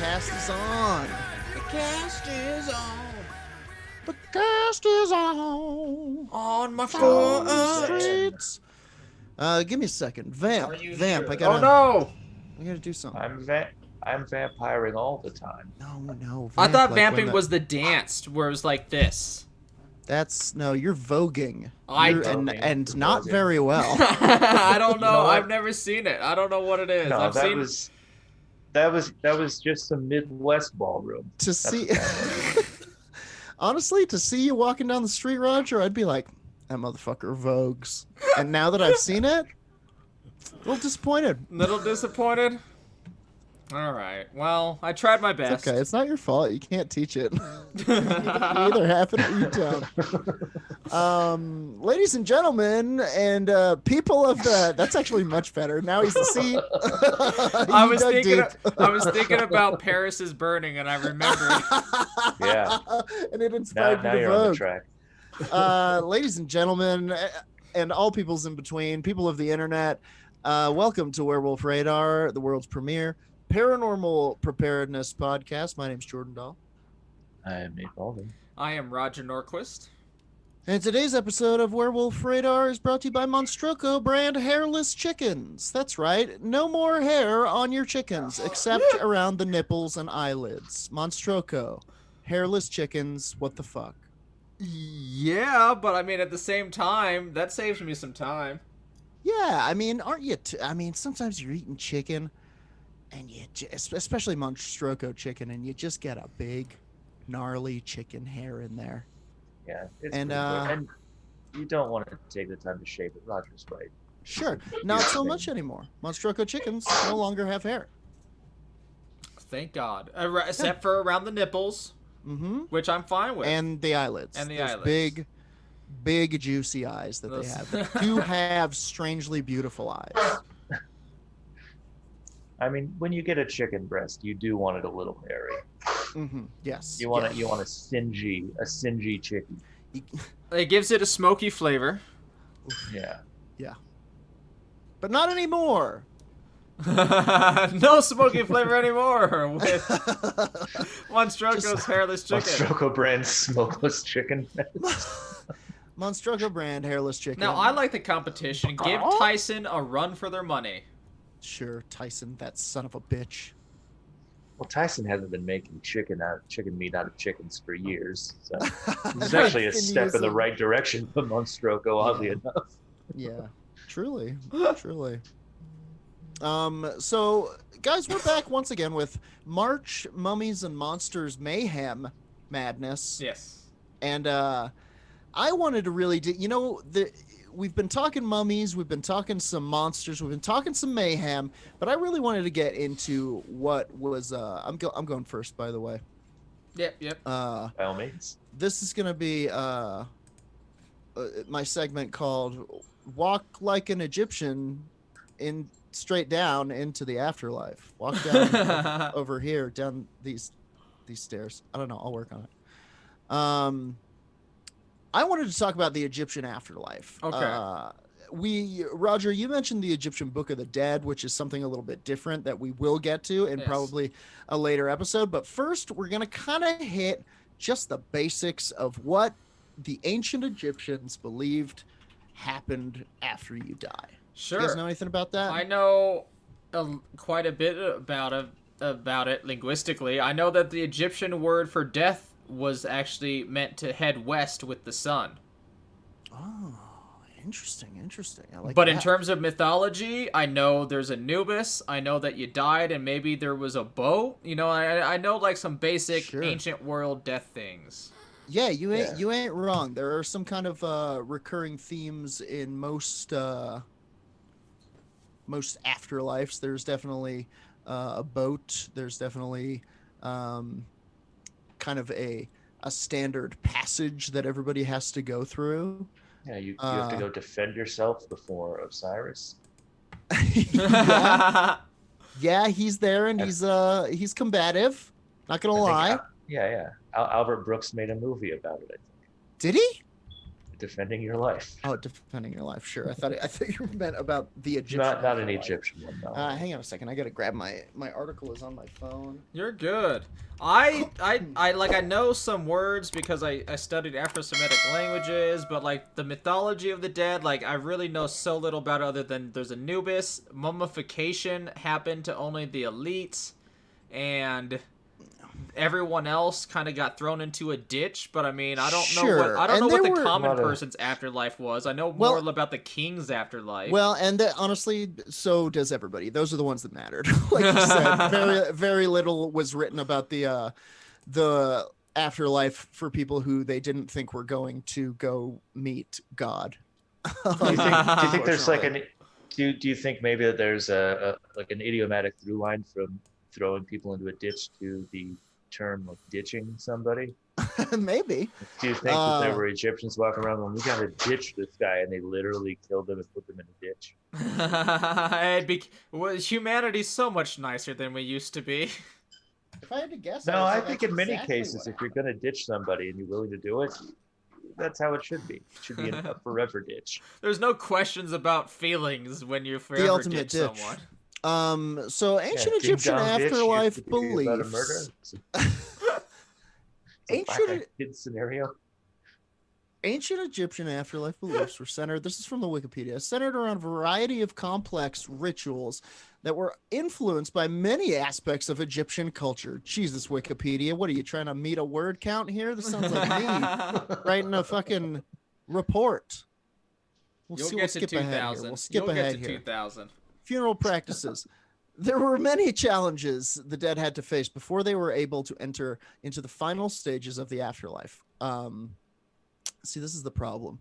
cast is on. The cast is on. The cast is on my streets. Give me a second. Vamp. I gotta. Oh no! I gotta do something. I'm vampiring all the time. No. I thought like vamping was the dance, where it was like this. You're voguing. And not voguing. very well. I don't know. You know what? I've never seen it. I don't know what it is. No, that was just some Midwest ballroom. To see, honestly, to see you walking down the street, Roger, I'd be like, that motherfucker vogues. And now that I've seen it, a little disappointed. All right. Well, I tried my best. It's okay. It's not your fault. You can't teach it. You either have it or you don't. Ladies and gentlemen, and people of the... That's actually much better. Now he's the C. I was thinking about Paris is Burning, and I remembered. Yeah. And it inspired Now me to you're on vogue. the track. Ladies and gentlemen, and all peoples in between, people of the internet, welcome to Werewolf Radar, the world's premiere Paranormal Preparedness podcast. My name's Jordan Dahl. I am Nate Baldwin. I am Roger Norquist. And today's episode of Werewolf Radar is brought to you by Monstroko brand hairless chickens. That's right. No more hair on your chickens except around the nipples and eyelids. Monstroko. Hairless chickens. What the fuck? Yeah, but I mean, at the same time, that saves me some time. Yeah, I mean, aren't you... sometimes you're eating chicken, and especially Monstroko chicken, and you just get a big, gnarly chicken hair in there. Yeah, it's and and you don't want to take the time to shave it. Roger's right. Sure, not so much anymore. Monstroko chickens no longer have hair. Thank God, except for around the nipples, which I'm fine with, and the eyelids. Those big juicy eyes that they have. They do have strangely beautiful eyes. I mean, when you get a chicken breast, you do want it a little hairy. Yes. You want a singy chicken. It gives it a smoky flavor. Yeah. Yeah. But not anymore. No smoky flavor anymore with Monstroko's hairless chicken. Monstroko brand smokeless chicken. Monstroko brand hairless chicken. Now, I like the competition. Give Tyson a run for their money. Sure, Tyson, that son of a bitch. Well, Tyson hasn't been making chicken meat out of chickens for years. So it's actually a step in the right direction for Monstroko, oddly enough. Yeah, truly. So, guys, we're back once again with March Mummies and Monsters Mayhem Madness. Yes. And I wanted to really we've been talking mummies, we've been talking some monsters, we've been talking some mayhem, but I really wanted to get into what was I'm going first, by the way. Yep. By all means. This is gonna be my segment called "Walk Like an Egyptian" straight down into the afterlife. Walk down over here, down these stairs. I don't know. I'll work on it. I wanted to talk about the Egyptian afterlife. Okay. Roger, you mentioned the Egyptian Book of the Dead, which is something a little bit different that we will get to in probably a later episode. But first, we're going to kind of hit just the basics of what the ancient Egyptians believed happened after you die. Sure. You guys know anything about that? I know quite a bit about it linguistically. I know that the Egyptian word for death was actually meant to head west with the sun. Oh, interesting. I like but that. In terms of mythology, I know there's Anubis. I know that you died and maybe there was a boat. You know, I know like some basic ancient world death things. Yeah, you ain't wrong. There are some kind of recurring themes in most afterlives. There's definitely a boat. There's definitely kind of a standard passage that everybody has to go through. Yeah, you have to go defend yourself before Osiris. Yeah, he's there and he's combative. Not gonna lie. Yeah. Albert Brooks made a movie about it, I think. Did he? defending your life. Oh, defending your life. Sure. I thought you meant about the Egyptian. Not an afterlife. Egyptian one, no. Hang on a second. I gotta grab my article is on my phone. You're good. I know some words because I studied Afro-Semitic languages, but like the mythology of the dead, like I really know so little about it other than there's Anubis. Mummification happened to only the elites, and everyone else kind of got thrown into a ditch. But I mean, I don't know what the common person's afterlife was. I know more about the king's afterlife. Well, and honestly, so does everybody. Those are the ones that mattered. Like you said, very very little was written about the afterlife for people who they didn't think were going to go meet God. Do you think there's like do you think maybe that there's a like an idiomatic through line from throwing people into a ditch to the term like ditching somebody? Maybe. Do you think that there were Egyptians walking around going, we gotta ditch this guy, and they literally killed him and put them in a ditch? Humanity's so much nicer than we used to be. If I had to guess, no, I think in many cases, if you're gonna ditch somebody and you're willing to do it, that's how it should be. It should be a forever ditch. There's no questions about feelings when you forever ditch someone. So ancient Egyptian afterlife beliefs. Ancient Egyptian afterlife beliefs were centered, this is from the Wikipedia, centered around a variety of complex rituals that were influenced by many aspects of Egyptian culture. Jesus, Wikipedia, what are you trying to meet a word count here? This sounds like me writing a fucking report. We'll skip ahead here. We'll skip ahead here. 2000. Funeral practices. There were many challenges the dead had to face before they were able to enter into the final stages of the afterlife. See, this is the problem.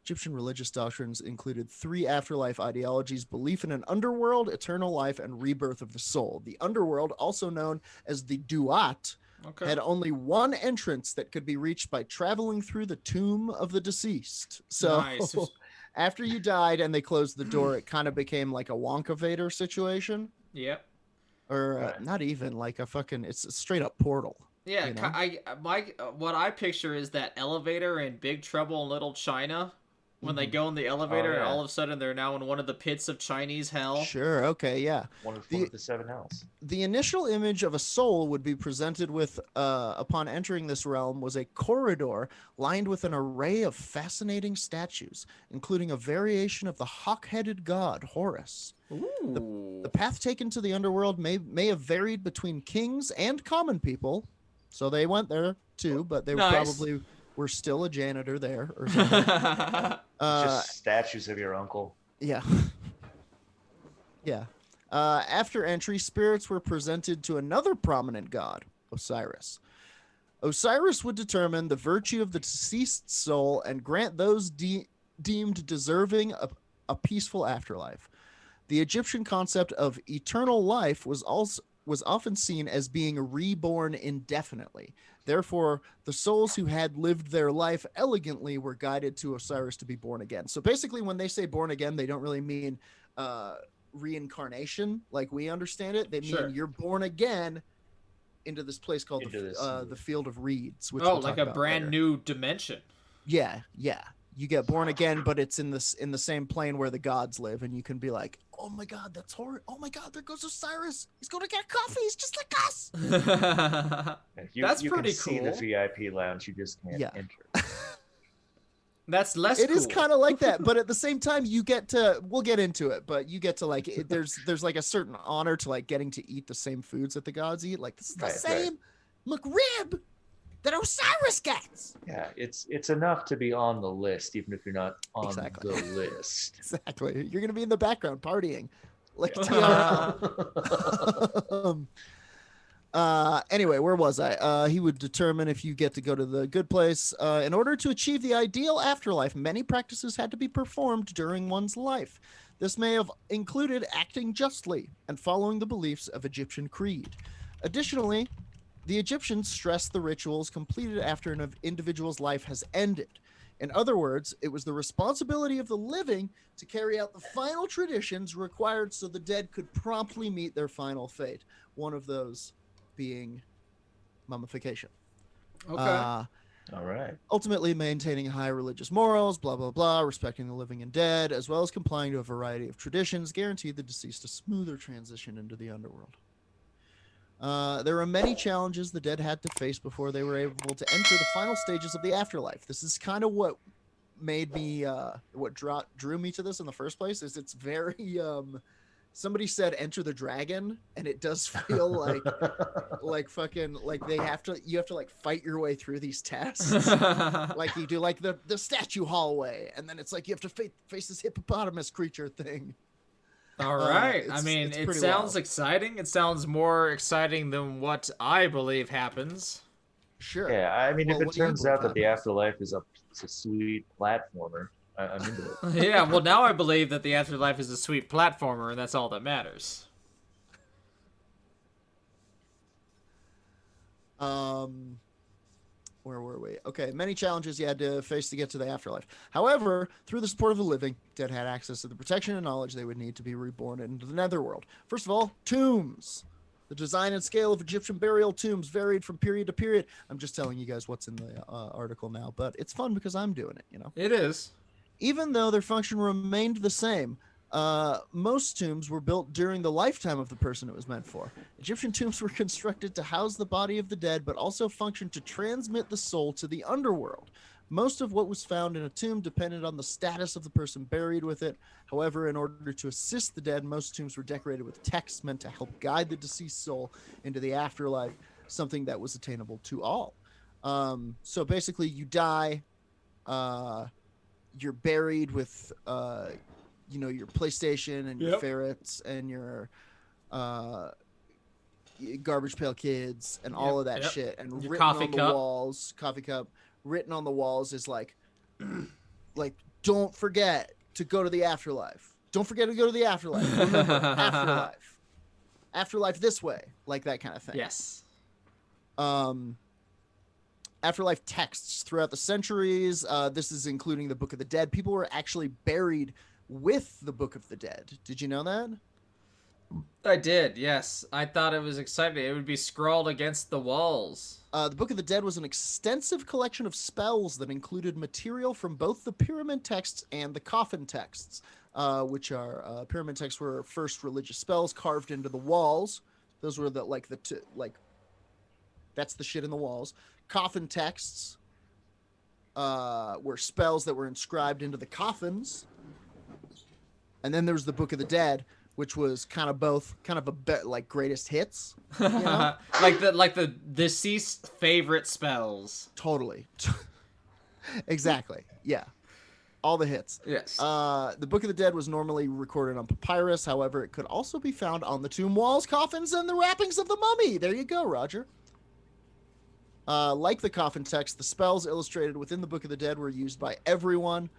Egyptian religious doctrines included 3 afterlife ideologies: belief in an underworld, eternal life, and rebirth of the soul. The underworld, also known as the Duat, had only one entrance that could be reached by traveling through the tomb of the deceased. So nice. After you died and they closed the door, it kind of became like a Wonka Vader situation. Yep. Or not even like a fucking, it's a straight up portal. Yeah, you know? What I picture is that elevator in Big Trouble in Little China, when they go in the elevator and all of a sudden they're now in one of the pits of Chinese hell. Sure, okay, yeah. One of the 7 hells. The initial image of a soul would be presented with, upon entering this realm, was a corridor lined with an array of fascinating statues, including a variation of the hawk-headed god Horus. The path taken to the underworld may have varied between kings and common people, so they went there too, but they probably were still a janitor there or something. Just statues of your uncle. Yeah. Yeah. After entry, spirits were presented to another prominent god, Osiris. Osiris would determine the virtue of the deceased soul and grant those deemed deserving a peaceful afterlife. The Egyptian concept of eternal life was often seen as being reborn indefinitely. Therefore, the souls who had lived their life elegantly were guided to Osiris to be born again. So basically, when they say born again, they don't really mean reincarnation like we understand it. They mean you're born again into this place called the Field of Reeds. Which we'll like a brand new dimension. Yeah, yeah. You get born again, but it's in the same plane where the gods live, and you can be like, "Oh my God, that's horrible! Oh my God, there goes Osiris! He's going to get coffee! He's just like us!" That's pretty cool. You can see the VIP lounge, you just can't enter. That's less. It is kind of like that, but at the same time, you get to. We'll get into it, but you get to like. There's like a certain honor to like getting to eat the same foods that the gods eat. Like this is the same McRib that Osiris gets. Yeah, it's enough to be on the list, even if you're not on the list. Exactly. You're gonna be in the background partying, like anyway, where was I? He would determine if you get to go to the good place. In order to achieve the ideal afterlife, many practices had to be performed during one's life. This may have included acting justly and following the beliefs of Egyptian creed. Additionally, the Egyptians stressed the rituals completed after an individual's life has ended. In other words, it was the responsibility of the living to carry out the final traditions required so the dead could promptly meet their final fate. One of those being mummification. Okay. All right. Ultimately maintaining high religious morals, blah, blah, blah, respecting the living and dead, as well as complying to a variety of traditions, guarantee the deceased a smoother transition into the underworld. There were many challenges the dead had to face before they were able to enter the final stages of the afterlife. This is kind of what made me, what drew me to this in the first place, is it's very, somebody said enter the dragon, and it does feel like fucking, like you have to like fight your way through these tests. Like you do like the statue hallway, and then it's like you have to face this hippopotamus creature thing. All right. I It's mean, it pretty sounds wild. exciting. It sounds more exciting than what I believe happens. Sure. Yeah, I mean, Well, if it what do you turns out believe that the happens? afterlife is a sweet platformer, I'm into it. Yeah, well, now I believe that the afterlife is a sweet platformer, and that's all that matters. Where were we? Okay, many challenges you had to face to get to the afterlife. However, through the support of the living, dead had access to the protection and knowledge they would need to be reborn into the netherworld. First of all, tombs. The design and scale of Egyptian burial tombs varied from period to period. I'm just telling you guys what's in the article now, but it's fun because I'm doing it, you know. It is. Even though their function remained the same, most tombs were built during the lifetime of the person it was meant for. Egyptian tombs were constructed to house the body of the dead, but also functioned to transmit the soul to the underworld. Most of what was found in a tomb depended on the status of the person buried with it. However, in order to assist the dead, most tombs were decorated with texts meant to help guide the deceased soul into the afterlife, something that was attainable to all. So basically, you die. You're buried with your PlayStation and your ferrets and your garbage pail kids and all of that shit, and Your written coffee on the cup. walls, coffee cup, written on the walls is like don't forget to go to the afterlife, don't forget to go to the afterlife, remember afterlife this way, like that kind of thing. Yes. Afterlife texts throughout the centuries. This is including the Book of the Dead. People were actually buried with the Book of the Dead. Did you know that? I did, yes. I thought it was exciting. It would be scrawled against the walls. The Book of the Dead was an extensive collection of spells that included material from both the pyramid texts and the coffin texts, which are pyramid texts were first religious spells carved into the walls. Those were that's the shit in the walls. Coffin texts were spells that were inscribed into the coffins. And then there was the Book of the Dead, which was kind of both, kind of a bit like greatest hits, you know? like the deceased favorite spells. Totally. Exactly. Yeah. All the hits. Yes. The Book of the Dead was normally recorded on papyrus. However, it could also be found on the tomb walls, coffins, and the wrappings of the mummy. There you go, Roger. Like the coffin text, the spells illustrated within the Book of the Dead were used by everyone.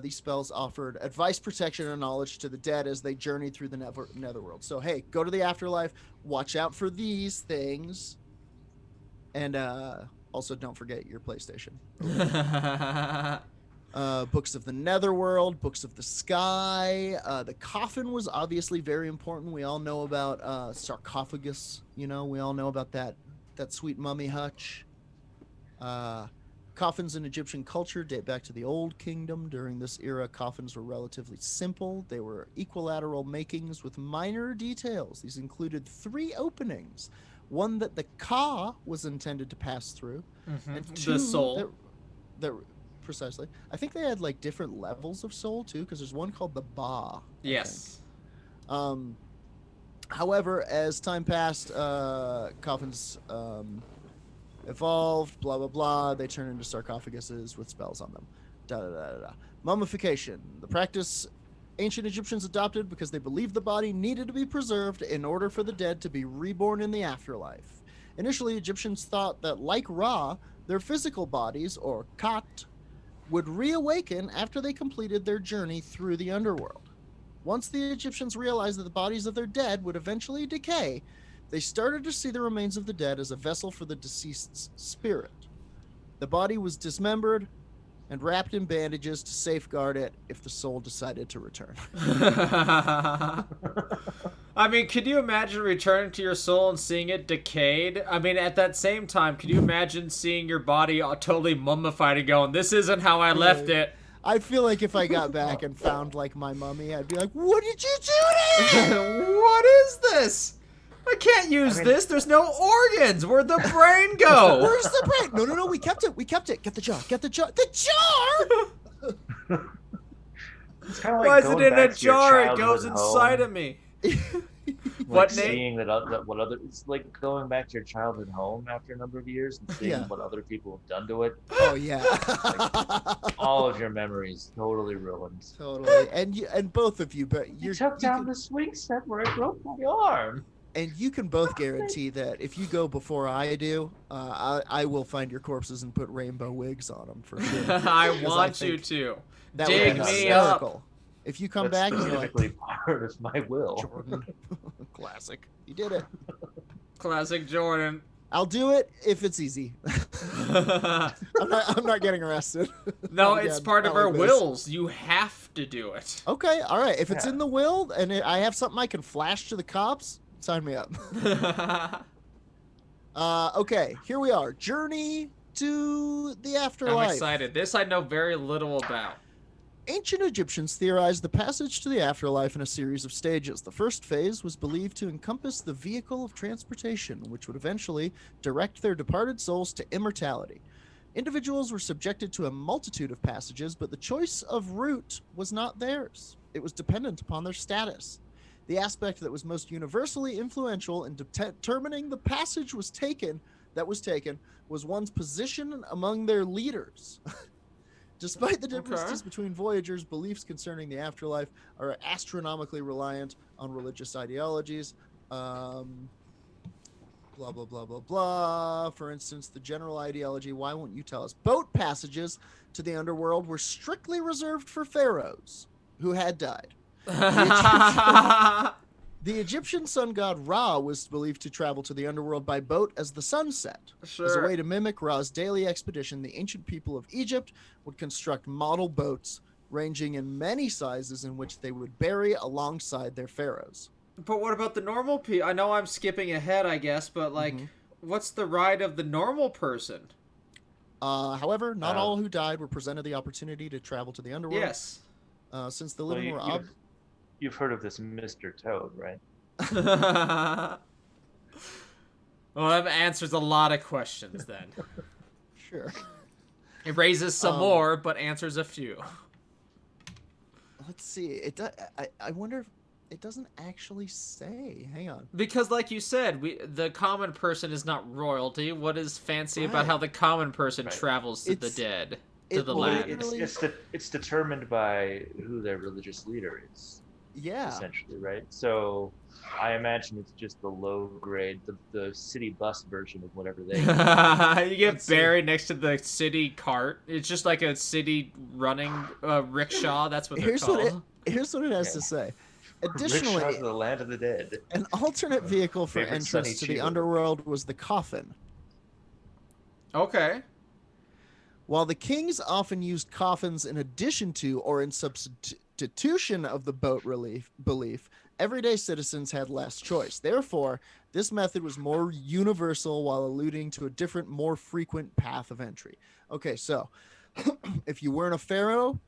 These spells offered advice, protection, and knowledge to the dead as they journeyed through the netherworld. So, hey, go to the afterlife, watch out for these things, and also don't forget your PlayStation. Books of the netherworld, books of the sky. The coffin was obviously very important. We all know about sarcophagus. You know, we all know about that sweet mummy hutch. Coffins in Egyptian culture date back to the Old Kingdom. During this era, coffins were relatively simple. They were equilateral makings with minor details. These included 3 openings. One that the ka was intended to pass through. Mm-hmm. And 2 the soul. that precisely. I think they had like different levels of soul too, because there's one called the ba. Yes. However, as time passed, coffins evolved, blah, blah, blah. They turn into sarcophaguses with spells on them. Da, da, da, da, da. Mummification. The practice ancient Egyptians adopted because they believed the body needed to be preserved in order for the dead to be reborn in the afterlife. Initially, Egyptians thought that, like Ra, their physical bodies, or Kat, would reawaken after they completed their journey through the underworld. Once the Egyptians realized that the bodies of their dead would eventually decay, they started to see the remains of the dead as a vessel for the deceased's spirit. The body was dismembered and wrapped in bandages to safeguard it if the soul decided to return. I mean, could you imagine returning to your soul and seeing it decayed? I mean, at that same time, could you imagine seeing your body totally mummified and going, this isn't how I left it? I feel like if I got back and found like my mummy, I'd be like, what did you do to it? What is this? I can't use this. There's no organs. Where'd the brain go? Where's the brain? No. We kept it. Get the jar. The jar. It's kind of like why is it in a jar? It goes inside of me. What, Nate? Seeing what other, it's like going back to your childhood home after a number of years and seeing what other people have done to it. Oh yeah. Like, all of your memories totally ruined. Totally. And both of you, but you took down the swing set where I broke my arm. And you can both guarantee that if you go before I do, I will find your corpses and put rainbow wigs on them for sure. I want you to. That dig would be me up. If you come back, you're like, part of my will. Jordan. Classic. You did it. Classic Jordan. I'll do it if it's easy. I'm not getting arrested. No, it's part of our wills. You have to do it. Okay, all right. If it's in the will and I have something I can flash to the cops, sign me up. Okay, here we are. Journey to the afterlife. I'm excited. This I know very little about. Ancient Egyptians theorized the passage to the afterlife in a series of stages. The first phase was believed to encompass the vehicle of transportation, which would eventually direct their departed souls to immortality. Individuals were subjected to a multitude of passages, but the choice of route was not theirs. It was dependent upon their status. The aspect that was most universally influential in determining the passage that was taken was one's position among their leaders. Despite the differences between voyagers, beliefs concerning the afterlife are astronomically reliant on religious ideologies. Blah, blah, blah, blah, blah. For instance, the general ideology, why won't you tell us? Boat passages to the underworld were strictly reserved for pharaohs who had died. The Egyptian sun god Ra was believed to travel to the underworld by boat as the sun set. Sure. As a way to mimic Ra's daily expedition, the ancient people of Egypt would construct model boats ranging in many sizes in which they would bury alongside their pharaohs. But what about the normal people? I know I'm skipping ahead, I guess, but like, what's the ride of the normal person? However, not all who died were presented the opportunity to travel to the underworld. Yes. Since the living were You've heard of this Mr. Toad, right? Well, that answers a lot of questions then. Sure. It raises some more, but answers a few. Let's see. I wonder if it doesn't actually say. Hang on. Because like you said, the common person is not royalty. What is fancy about how the common person travels to the dead, to the land? It's determined by who their religious leader is. Yeah. Essentially, right? So I imagine it's just the low grade, the city bus version of whatever they You get buried next to the city cart. It's just like a city running rickshaw. That's what they're called. Here's what it has to say. Additionally, rickshaw to the land of the dead. An alternate vehicle for entrance to the underworld was the coffin. Okay. While the kings often used coffins in addition to or in substitution of the boat belief, everyday citizens had less choice. Therefore, this method was more universal while alluding to a different, more frequent path of entry. Okay, so if you weren't a pharaoh,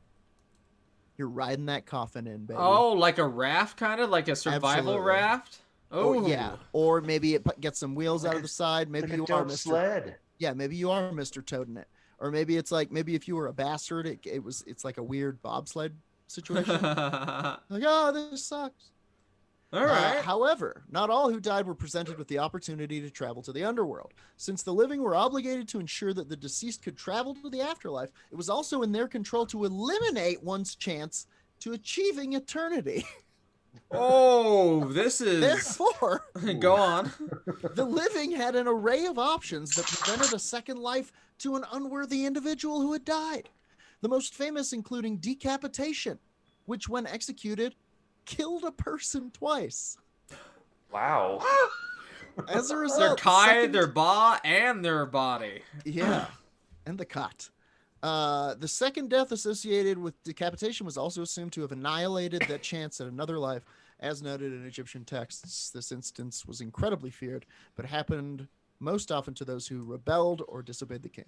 you're riding that coffin in, baby. Oh, like a raft, kind of like a survival raft. Oh yeah, or maybe it gets some wheels out of the side. Maybe you are Mr. Sled. Yeah, maybe you are Mr. Toad in it, or maybe it's like if you were a bastard, it's like a weird bobsled situation. Like, oh, this sucks. All right. However, not all who died were presented with the opportunity to travel to the underworld. Since the living were obligated to ensure that the deceased could travel to the afterlife, it was also in their control to eliminate one's chance to achieving eternity. Oh, this is... Therefore, go on. The living had an array of options that prevented a second life to an unworthy individual who had died. The most famous including decapitation, which when executed, killed a person twice. Wow. As a result, their kai, their ba, and their body. Yeah, and the cot. The second death associated with decapitation was also assumed to have annihilated that chance at another life. As noted in Egyptian texts, this instance was incredibly feared, but happened most often to those who rebelled or disobeyed the king.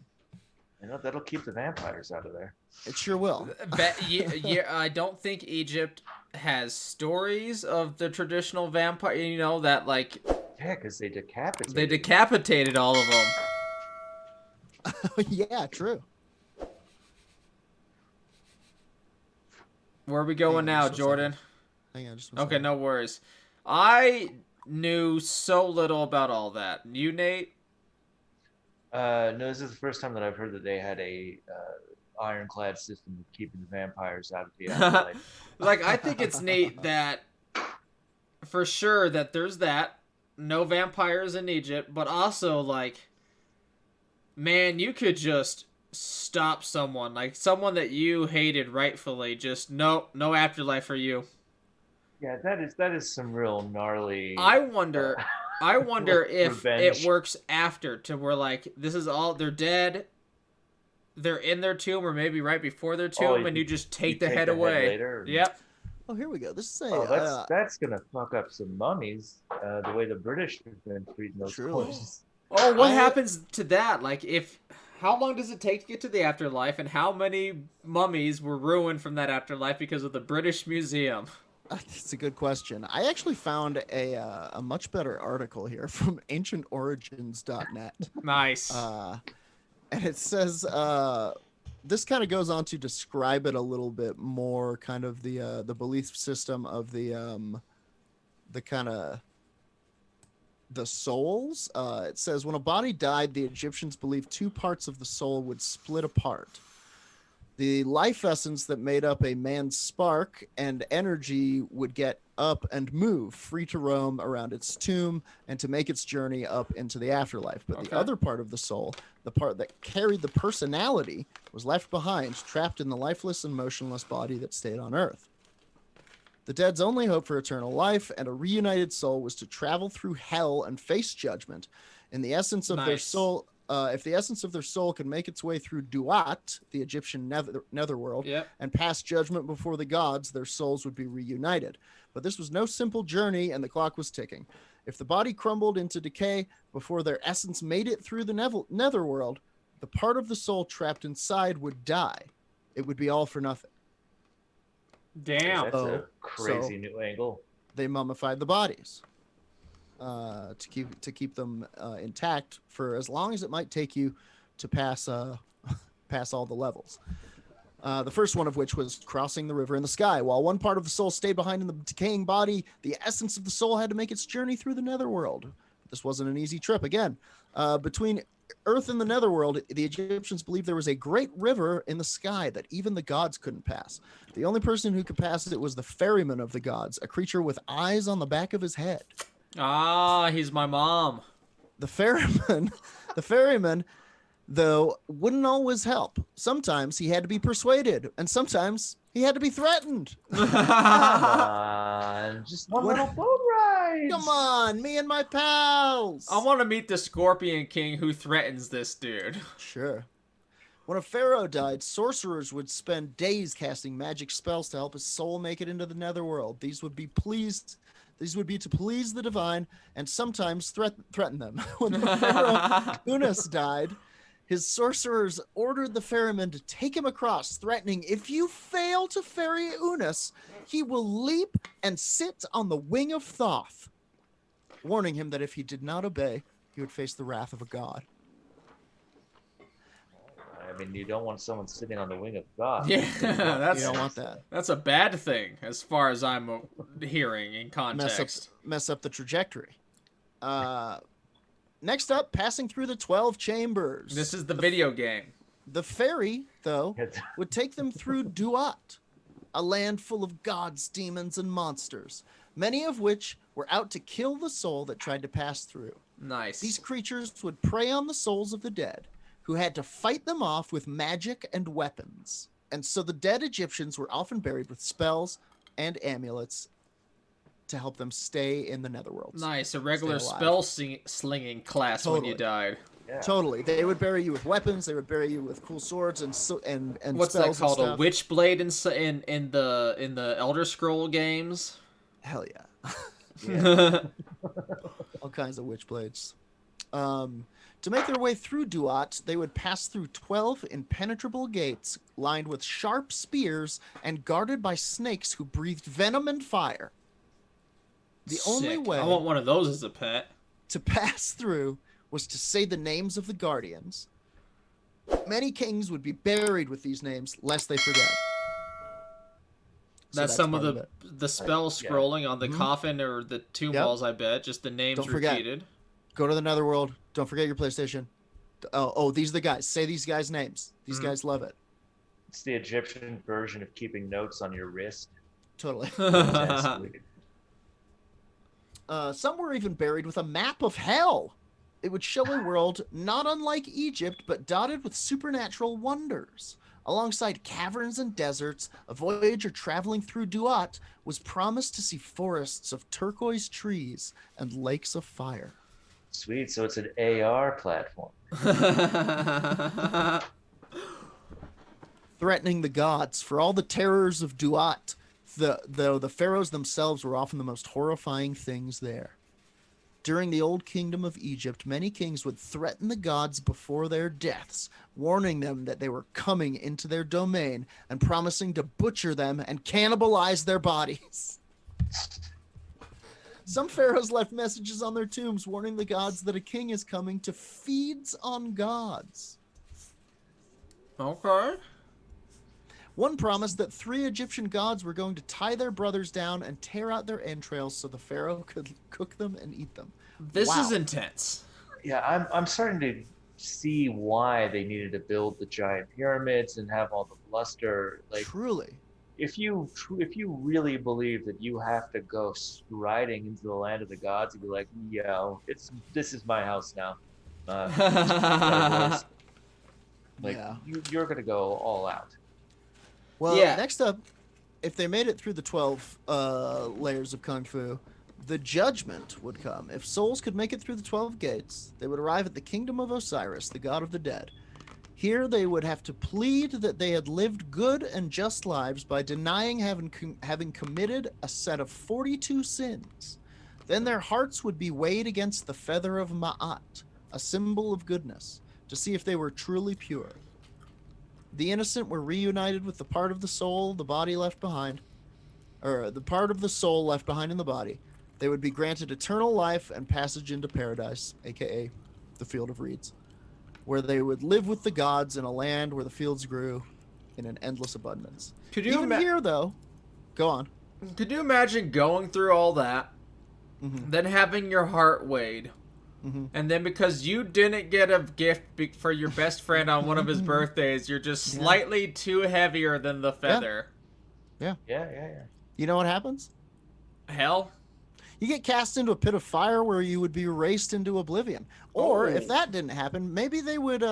That'll keep the vampires out of there. It sure will. Yeah, I don't think Egypt has stories of the traditional vampire. You know that like. Yeah, because they decapitated. They decapitated all of them. Yeah, true. Where are we going now, Jordan? Hang on, just one Okay, second. no worries. I knew so little about all that. You, Nate? No, this is the first time that I've heard that they had a ironclad system of keeping the vampires out of the afterlife. Like, I think it's neat that, for sure, that there's that. No vampires in Egypt, but also, like, man, you could just stop someone. Like, someone that you hated rightfully, just, no afterlife for you. Yeah, that is some real gnarly. I wonder if revenge. it works after, to where like this is all, they're dead, they're in their tomb, or maybe right before their tomb, and you just take the head away. Later. Yep. Oh, here we go. This is a. That's gonna fuck up some mummies. The way the British have been treating those corpses. Oh, what happens to that? Like, how long does it take to get to the afterlife, and how many mummies were ruined from that afterlife because of the British Museum? That's a good question. I actually found a much better article here from ancientorigins.net. Nice. And it says this kind of goes on to describe it a little bit more, kind of the belief system of the kind of the souls. It says when a body died, the Egyptians believed two parts of the soul would split apart. The life essence that made up a man's spark and energy would get up and move, free to roam around its tomb and to make its journey up into the afterlife. But the other part of the soul, the part that carried the personality, was left behind, trapped in the lifeless and motionless body that stayed on Earth. The dead's only hope for eternal life and a reunited soul was to travel through hell and face judgment. In the essence of their soul... if the essence of their soul could make its way through Duat, the Egyptian netherworld, and pass judgment before the gods, their souls would be reunited. But this was no simple journey, and the clock was ticking. If the body crumbled into decay before their essence made it through the netherworld, the part of the soul trapped inside would die. It would be all for nothing. Damn. That's a crazy new angle. They mummified the bodies. To keep them intact for as long as it might take you to pass all the levels. The first one of which was crossing the river in the sky. While one part of the soul stayed behind in the decaying body, the essence of the soul had to make its journey through the netherworld. This wasn't an easy trip. Again, between Earth and the netherworld, the Egyptians believed there was a great river in the sky that even the gods couldn't pass. The only person who could pass it was the ferryman of the gods, a creature with eyes on the back of his head. Ah, he's my mom. The ferryman, though, wouldn't always help. Sometimes he had to be persuaded, and sometimes he had to be threatened. Come on, just one little boat ride. Come on, me and my pals. I want to meet the Scorpion King who threatens this dude. Sure. When a pharaoh died, sorcerers would spend days casting magic spells to help his soul make it into the netherworld. These would be to please the divine and sometimes threaten them. When the pharaoh Unas died, his sorcerers ordered the ferryman to take him across, threatening, if you fail to ferry Unas, he will leap and sit on the wing of Thoth, warning him that if he did not obey, he would face the wrath of a god. I mean, you don't want someone sitting on the wing of God. Yeah, you don't want that. That's a bad thing, as far as I'm hearing in context. Mess up the trajectory. Next up, passing through the 12 chambers. This is the video game. The ferry, though, would take them through Duat, a land full of gods, demons, and monsters, many of which were out to kill the soul that tried to pass through. Nice. These creatures would prey on the souls of the dead, who had to fight them off with magic and weapons. And so the dead Egyptians were often buried with spells and amulets to help them stay in the netherworld. Nice, a regular spell slinging class when you died. Yeah. Totally. They would bury you with weapons. They would bury you with cool swords and What's that spells and called? A stuff. witchblade in the Elder Scroll games? Hell yeah. Yeah. All kinds of witchblades. To make their way through Duat, they would pass through 12 impenetrable gates lined with sharp spears and guarded by snakes who breathed venom and fire. The only Sick. way I want one of those as a pet. to pass through was to say the names of the guardians. Many kings would be buried with these names, lest they forget. So That's some of part the spell scrolling on the coffin or the tomb walls, I bet. Just the names Don't forget. repeated. Go to the Netherworld. Don't forget your PlayStation. Oh, these are the guys. Say these guys' names. These guys love it. It's the Egyptian version of keeping notes on your wrist. Totally. That's Some were even buried with a map of hell. It would show a world not unlike Egypt, but dotted with supernatural wonders. Alongside caverns and deserts, a voyager traveling through Duat was promised to see forests of turquoise trees and lakes of fire. Sweet, so it's an AR platform. Threatening the gods for all the terrors of Duat, though the pharaohs themselves were often the most horrifying things there. During the Old Kingdom of Egypt, many kings would threaten the gods before their deaths, warning them that they were coming into their domain and promising to butcher them and cannibalize their bodies. Some pharaohs left messages on their tombs warning the gods that a king is coming to feeds on gods. Okay. One promised that 3 Egyptian gods were going to tie their brothers down and tear out their entrails so the pharaoh could cook them and eat them. This Wow. is intense. Yeah, I'm starting to see why they needed to build the giant pyramids and have all the bluster. Like, Truly. if you really believe that you have to go striding into the land of the gods, you'd be like, yo, this is my house now. Like, Yeah. you're gonna go all out. Well, Yeah. next up, if they made it through the 12 layers of Kung Fu, the judgment would come. If souls could make it through the 12 gates, they would arrive at the kingdom of Osiris, the god of the dead. Here they would have to plead that they had lived good and just lives by denying having committed a set of 42 sins. Then their hearts would be weighed against the feather of Ma'at, a symbol of goodness, to see if they were truly pure. The innocent were reunited with the part of the soul the body left behind, or the part of the soul left behind in the body. They would be granted eternal life and passage into paradise, aka the Field of Reeds, where they would live with the gods in a land where the fields grew in an endless abundance. Could you Even here, though, go on. Could you imagine going through all that, Mm-hmm. then having your heart weighed, and then because you didn't get a gift for your best friend on one of his birthdays, you're just slightly too heavier than the feather? Yeah. Yeah. You know what happens? Hell? You get cast into a pit of fire where you would be erased into oblivion. Or if that didn't happen, maybe they would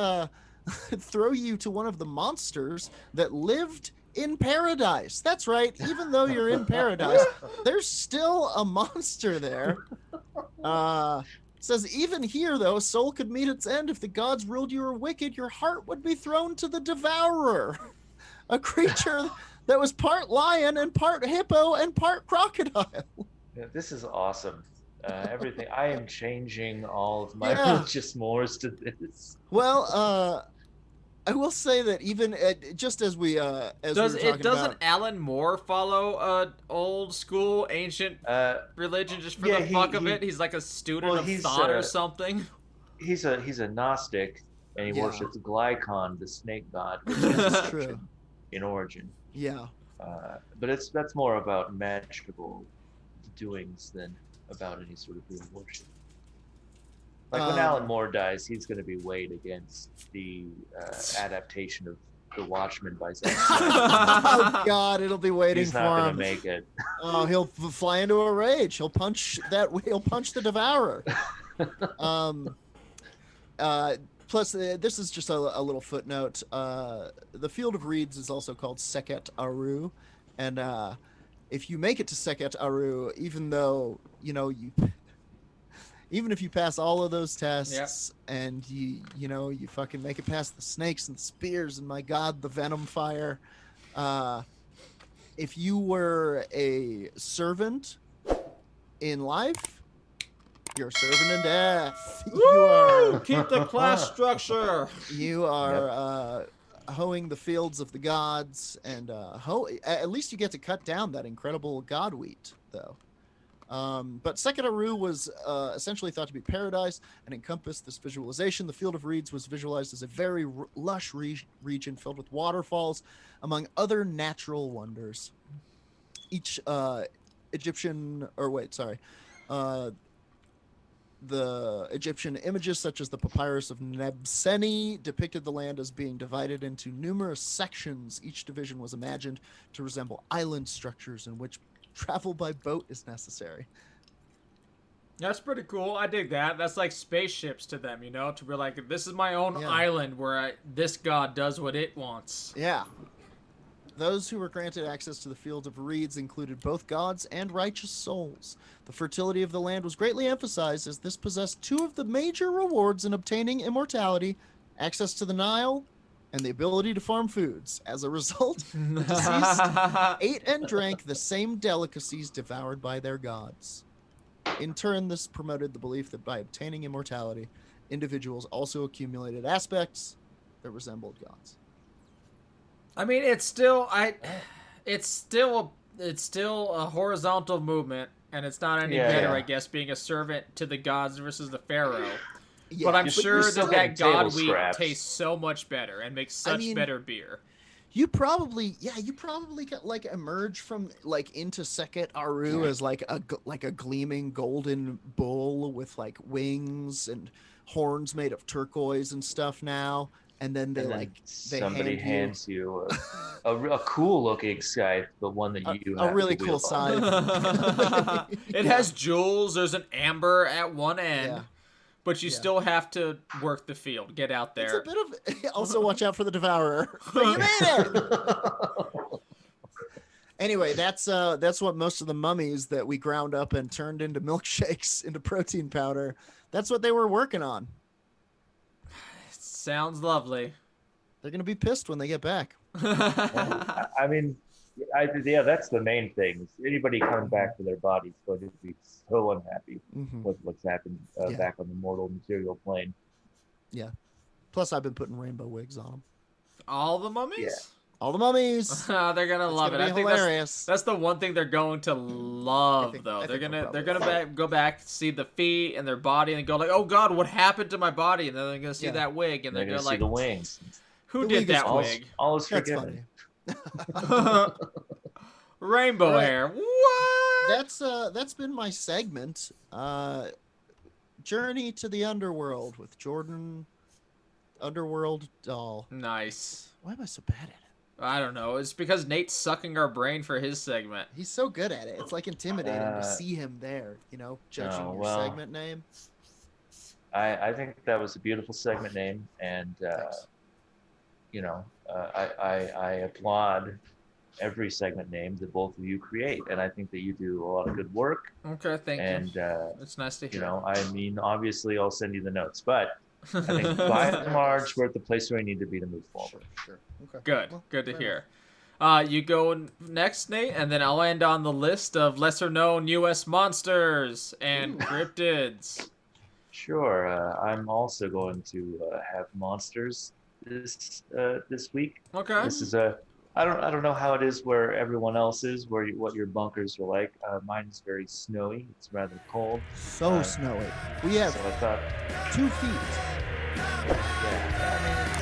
throw you to one of the monsters that lived in paradise. That's right. Even though you're in paradise, there's still a monster there. Says even here, though, a soul could meet its end. If the gods ruled you were wicked, your heart would be thrown to the devourer, a creature that was part lion and part hippo and part crocodile. Yeah, this is awesome. Everything. I am changing all of my religious mores to this. Well, I will say that even just as we as Doesn't Alan Moore follow old school ancient religion just for the fuck of it? He's like a student of thought or something. He's a Gnostic, and he worships Glycon, the snake god, which is That's true. in origin. Yeah. But that's more about magical doings than about any sort of real worship. Like when Alan Moore dies, he's going to be weighed against the adaptation of The Watchmen by Zack Snyder. Oh God, it'll be waiting He's for not going him. to make it. Oh, he'll fly into a rage. He'll punch the devourer. Plus, this is just a little footnote. The Field of Reeds is also called Seket Aru, and even though you even if you pass all of those tests and you fucking make it past the snakes and the spears and my god, the venom fire. If you were a servant in life, you're a servant in death. Woo! Keep the class structure. You are hoeing the fields of the gods, and at least you get to cut down that incredible god wheat, though. But Sekiraru was essentially thought to be paradise and encompassed this visualization. The Field of Reeds was visualized as a very lush region filled with waterfalls, among other natural wonders. Each the Egyptian images, such as the papyrus of Nebseni, depicted the land as being divided into numerous sections. Each division was imagined to resemble island structures in which travel by boat is necessary. That's pretty cool. I dig that. That's like spaceships to them, to be like, this is my own island where this god does what it wants. Yeah. Those who were granted access to the Field of Reeds included both gods and righteous souls. The fertility of the land was greatly emphasized, as this possessed two of the major rewards in obtaining immortality: access to the Nile and the ability to farm foods. As a result, the deceased ate and drank the same delicacies devoured by their gods. In turn, this promoted the belief that by obtaining immortality, individuals also accumulated aspects that resembled gods. I mean, it's still a horizontal movement, and it's not any better, I guess, being a servant to the gods versus the pharaoh. Yeah, but I'm sure that god wheat tastes so much better and makes such better beer. You probably got like emerge from like into Sekhet Aru as like a gleaming golden bull with like wings and horns made of turquoise and stuff now. And then somebody hands you a cool looking scythe, but one that you have a really cool scythe. It has jewels. There's an amber at one end, but you still have to work the field. Get out there. It's a bit of. Also, watch out for the devourer. But you made it. Anyway, that's what most of the mummies that we ground up and turned into milkshakes into protein powder. That's what they were working on. Sounds lovely. They're gonna be pissed when they get back. I mean, that's the main thing. Anybody coming back to their body's going to be so unhappy with what's happened back on the mortal material plane. Yeah. Plus, I've been putting rainbow wigs on them. All the mummies? Yeah. All the mummies. They're gonna love it. I think that's the one thing they're going to love, though. They're gonna go back, see the feet and their body, and go like, "Oh God, what happened to my body?" And then they're gonna see that wig, and they're gonna like, see the wings. Who did that wig? All is forgiven. Rainbow hair. What? That's been my segment. Journey to the Underworld with Jordan, Underworld Doll. Nice. Why am I so bad at it? I don't know. It's because Nate's sucking our brain for his segment. He's so good at it. It's like intimidating to see him there, judging your segment name. I think that was a beautiful segment name, and I applaud every segment name that both of you create, and I think that you do a lot of good work. Okay, thank you. And it's nice to hear. I mean, obviously, I'll send you the notes, but I think by and large, we're at the place where we need to be to move forward. Sure. Okay. Good. Well, good to hear. You go next, Nate, and then I'll end on the list of lesser-known U.S. monsters and cryptids. Sure. I'm also going to have monsters this week. Okay. This is I don't know how it is where everyone else is, what your bunkers are like. Mine is very snowy. It's rather cold. So snowy. We have 2 feet. Yeah.